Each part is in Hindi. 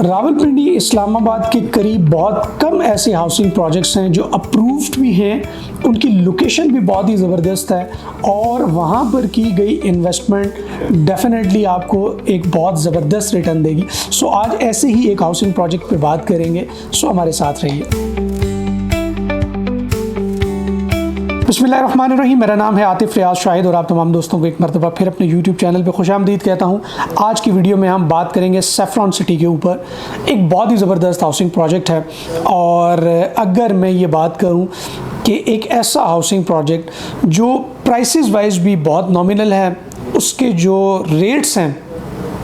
रावलपिंडी इस्लामाबाद के करीब बहुत कम ऐसे हाउसिंग प्रोजेक्ट्स हैं जो अप्रूव्ड भी हैं, उनकी लोकेशन भी बहुत ही ज़बरदस्त है और वहाँ पर की गई इन्वेस्टमेंट डेफिनेटली आपको एक बहुत ज़बरदस्त रिटर्न देगी। सो आज ऐसे ही एक हाउसिंग प्रोजेक्ट पे बात करेंगे, सो हमारे साथ रहिए। बिस्मिल्लाहिर्रहमानिर्रहीम। मेरा नाम है आतिफ रियाज शाहिद और आप तमाम दोस्तों को एक मरतबा फिर अपने यूट्यूब चैनल पे खुशामदीद कहता हूँ। आज की वीडियो में हम बात करेंगे सैफरॉन सिटी के ऊपर। एक बहुत ही ज़बरदस्त हाउसिंग प्रोजेक्ट है और अगर मैं ये बात करूँ कि एक ऐसा हाउसिंग प्रोजेक्ट जो प्राइसेस वाइज भी बहुत नॉमिनल है, उसके जो रेट्स हैं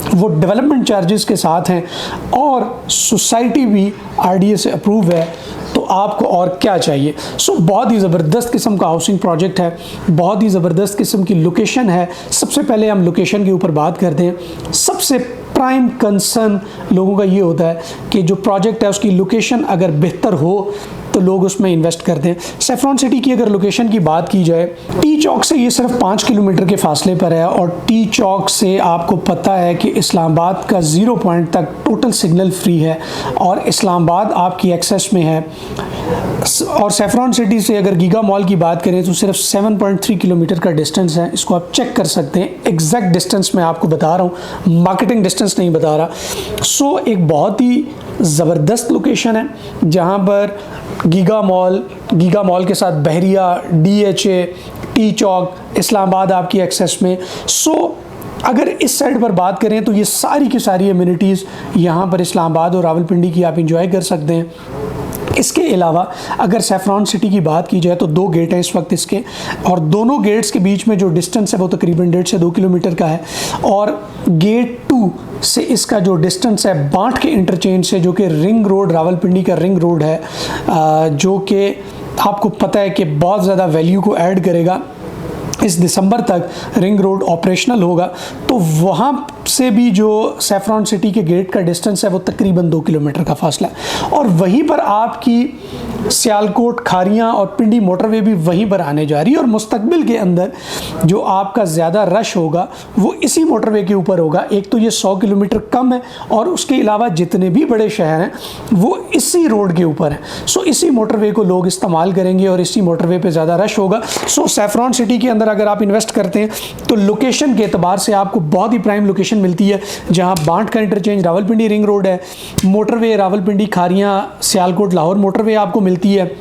वो डेवलपमेंट चार्जेस के साथ हैं और सोसाइटी भी आरडीए से अप्रूव है, तो आपको और क्या चाहिए। सो बहुत ही ज़बरदस्त किस्म का हाउसिंग प्रोजेक्ट है, बहुत ही ज़बरदस्त किस्म की लोकेशन है। सबसे पहले हम लोकेशन के ऊपर बात करते हैं। सबसे प्राइम कंसर्न लोगों का ये होता है कि जो प्रोजेक्ट है उसकी लोकेशन अगर बेहतर हो तो लोग उसमें इन्वेस्ट करते हैं। सैफरॉन सिटी की अगर लोकेशन की बात की जाए, टी चौक से ये सिर्फ 5 किलोमीटर के फासले पर है और टी चौक से आपको पता है कि इस्लामाबाद का 0 पॉइंट तक टोटल सिग्नल फ्री है और इस्लामाबाद आपकी एक्सेस में है। और सैफरॉन सिटी से अगर गीगा मॉल की बात करें तो सिर्फ 7.3 किलोमीटर का डिस्टेंस है। इसको आप चेक कर सकते हैं, एग्जैक्ट डिस्टेंस मैं आपको बता रहा हूँ, मार्केटिंग डिस्टेंस नहीं बता रहा। सो एक बहुत ही ज़बरदस्त लोकेशन है जहाँ पर गीगा मॉल के साथ बहरिया, DHA, टी चौक, इस्लामाबाद आपकी एक्सेस में। सो अगर इस साइड पर बात करें तो ये सारी की सारी एमिनिटीज़ यहाँ पर इस्लामाबाद और रावलपिंडी की आप इंजॉय कर सकते हैं। इसके अलावा अगर सैफरॉन सिटी की बात की जाए तो 2 गेट हैं इस वक्त इसके, और दोनों गेट्स के बीच में जो डिस्टेंस है वो तकरीबन 1.5 से 2 किलोमीटर का है। और गेट 2 से इसका जो डिस्टेंस है बाट के इंटरचेंज से, जो कि रिंग रोड, रावलपिंडी का रिंग रोड है, जो कि आपको पता है कि बहुत ज़्यादा वैल्यू को ऐड करेगा। इस दिसंबर तक रिंग रोड ऑपरेशनल होगा, तो वहाँ से भी जो सैफरॉन सिटी के गेट का डिस्टेंस है वो तकरीबन 2 किलोमीटर का फासला है। और वहीं पर आपकी सियालकोट, खारियाँ और पिंडी मोटरवे भी वहीं पर आने जा रही है और मुस्तकबिल के अंदर जो आपका ज़्यादा रश होगा वो इसी मोटरवे के ऊपर होगा। एक तो ये 100 किलोमीटर कम है और उसके अलावा जितने भी बड़े शहर हैं वो इसी रोड के ऊपर हैं। सो इसी मोटरवे को लोग इस्तेमाल करेंगे और इसी मोटरवे पर ज़्यादा रश होगा। सो सैफरॉन सिटी के अंदर अगर आप इन्वेस्ट करते हैं तो लोकेशन के एतबार से आपको बहुत ही प्राइम लोकेशन मिलती है, जहां बाट का इंटरचेंज रावलपिंडी रिंग रोड है, मोटरवे रावलपिंडी खारियां सियालकोट लाहौर मोटरवे आपको मिलती है।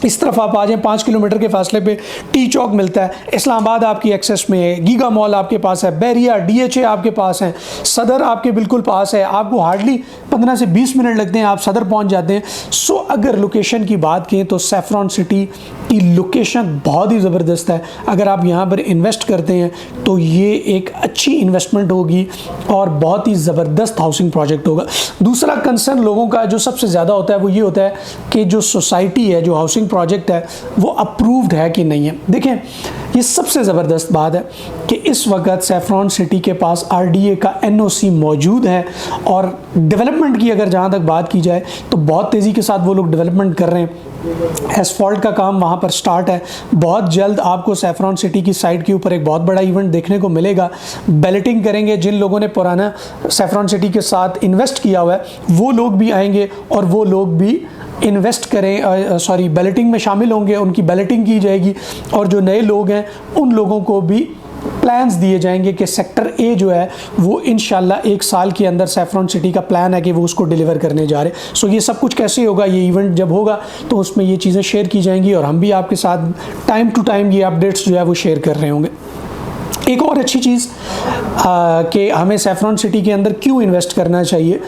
इस तरफ आप आ जाएं 5 किलोमीटर के फासले पे टी चौक मिलता है, इस्लामाबाद आपकी एक्सेस में है, गीगा मॉल आपके पास है, बहरिया, DHA आपके पास है, सदर आपके बिल्कुल पास है। आपको हार्डली 15 से 20 मिनट लगते हैं, आप सदर पहुंच जाते हैं। सो अगर लोकेशन की बात करें तो सैफरॉन सिटी की लोकेशन बहुत ही ज़बरदस्त है। अगर आप यहाँ पर इन्वेस्ट करते हैं तो ये एक अच्छी इन्वेस्टमेंट होगी और बहुत ही ज़बरदस्त हाउसिंग प्रोजेक्ट होगा। दूसरा कंसर्न लोगों का जो सबसे ज़्यादा होता है वो ये होता है कि जो सोसाइटी है, जो हाउसिंग प्रोजेक्ट है, वो अप्रूव्ड है कि नहीं है। देखें, ये सबसे ज़बरदस्त बात है कि इस वक्त सैफरॉन सिटी के पास आरडीए का NOC मौजूद है और डेवलपमेंट की अगर जहाँ तक बात की जाए तो बहुत तेज़ी के साथ वो लोग डेवलपमेंट कर रहे हैं। एसफॉल्ट का काम वहाँ पर स्टार्ट है। बहुत जल्द आपको सैफरॉन सिटी की साइड के ऊपर एक बहुत बड़ा इवेंट देखने को मिलेगा। बैलेटिंग करेंगे, जिन लोगों ने पुराना सैफरॉन सिटी के साथ इन्वेस्ट किया हुआ है वो लोग भी आएंगे और वो लोग भी इन्वेस्ट करें, बैलेटिंग में शामिल होंगे, उनकी बैलेटिंग की जाएगी और जो नए लोग हैं उन लोगों को भी प्लान्स दिए जाएंगे कि सेक्टर A जो है वो इंशाल्लाह 1 साल के अंदर सैफरॉन सिटी का प्लान है कि वो उसको डिलीवर करने जा रहे हैं। सो ये सब कुछ कैसे होगा, ये इवेंट जब होगा तो उसमें ये चीज़ें शेयर की जाएंगी और हम भी आपके साथ टाइम टू टाइम ये अपडेट्स जो है वो शेयर कर रहे होंगे। एक और अच्छी चीज़ कि हमें सैफरॉन सिटी के अंदर क्यों इन्वेस्ट करना चाहिए,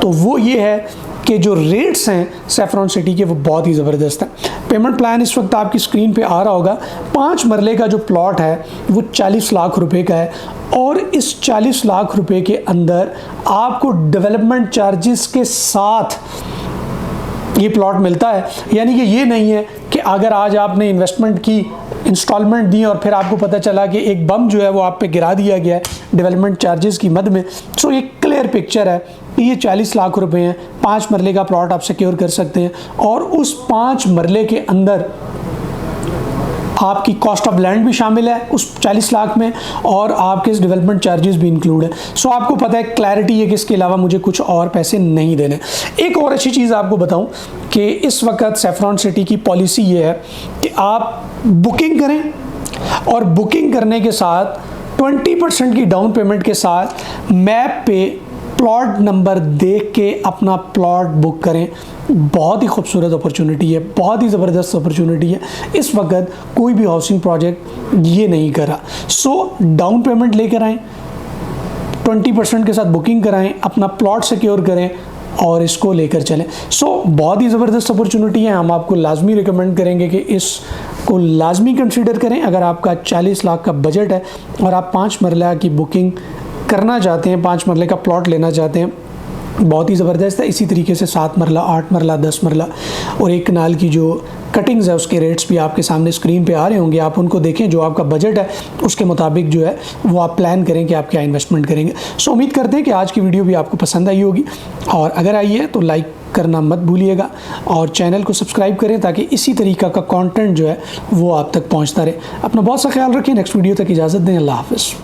तो वो ये है कि जो रेट्स हैं सैफरॉन सिटी के वो बहुत ही ज़बरदस्त हैं। पेमेंट प्लान इस वक्त आपकी स्क्रीन पे आ रहा होगा। 5 मरले का जो प्लॉट है वो 40 लाख रुपए का है और इस 40 लाख रुपए के अंदर आपको डेवलपमेंट चार्जेस के साथ ये प्लॉट मिलता है। यानी कि ये नहीं है कि अगर आज आपने इन्वेस्टमेंट की, इंस्टॉलमेंट दी और फिर आपको पता चला कि एक बम जो है वो आप पे गिरा दिया गया है डेवलपमेंट चार्जेस की मद में। सो ये क्लियर पिक्चर है कि ये 40 लाख रुपए हैं, 5 मरले का प्लॉट आप सिक्योर कर सकते हैं और उस 5 मरले के अंदर आपकी कॉस्ट ऑफ लैंड भी शामिल है उस 40 लाख में, और आपके डेवलपमेंट चार्जेस भी इंक्लूड है। सो आपको पता है, क्लैरिटी है कि इसके अलावा मुझे कुछ और पैसे नहीं देने। एक और अच्छी चीज़ आपको बताऊं कि इस वक्त सैफरॉन सिटी की पॉलिसी ये है कि आप बुकिंग करें और बुकिंग करने के साथ 20% की डाउन पेमेंट के साथ मैप पे प्लॉट नंबर देख के अपना प्लॉट बुक करें। बहुत ही खूबसूरत अपॉर्चुनिटी है, बहुत ही ज़बरदस्त अपॉर्चुनिटी है। इस वक्त कोई भी हाउसिंग प्रोजेक्ट ये नहीं कर रहा। सो डाउन पेमेंट लेकर आएँ, 20% के साथ बुकिंग कराएं, अपना प्लॉट सिक्योर करें और इसको लेकर चलें। सो बहुत ही ज़बरदस्त अपॉर्चुनिटी है। हम आपको लाजमी रिकमेंड करेंगे कि इसको लाजमी कंसीडर करें। अगर आपका 40 लाख का बजट है और आप 5 मरला की बुकिंग करना चाहते हैं, 5 मरले का प्लॉट लेना चाहते हैं, बहुत ही ज़बरदस्त है। इसी तरीके से 7 मरला, 8 मरला, 10 मरला और 1 कनाल की जो कटिंग्स है उसके रेट्स भी आपके सामने स्क्रीन पे आ रहे होंगे। आप उनको देखें, जो आपका बजट है उसके मुताबिक जो है वो आप प्लान करें कि आप क्या इन्वेस्टमेंट करेंगे। सो उम्मीद करते हैं कि आज की वीडियो भी आपको पसंद आई होगी, और अगर आई है तो लाइक करना मत भूलिएगा और चैनल को सब्सक्राइब करें ताकि इसी तरीक़ा का कंटेंट जो है वो आप तक पहुंचता रहे। अपना बहुत सा ख्याल रखें। नेक्स्ट वीडियो तक इजाज़त दें। अल्लाह हाफ़िज़।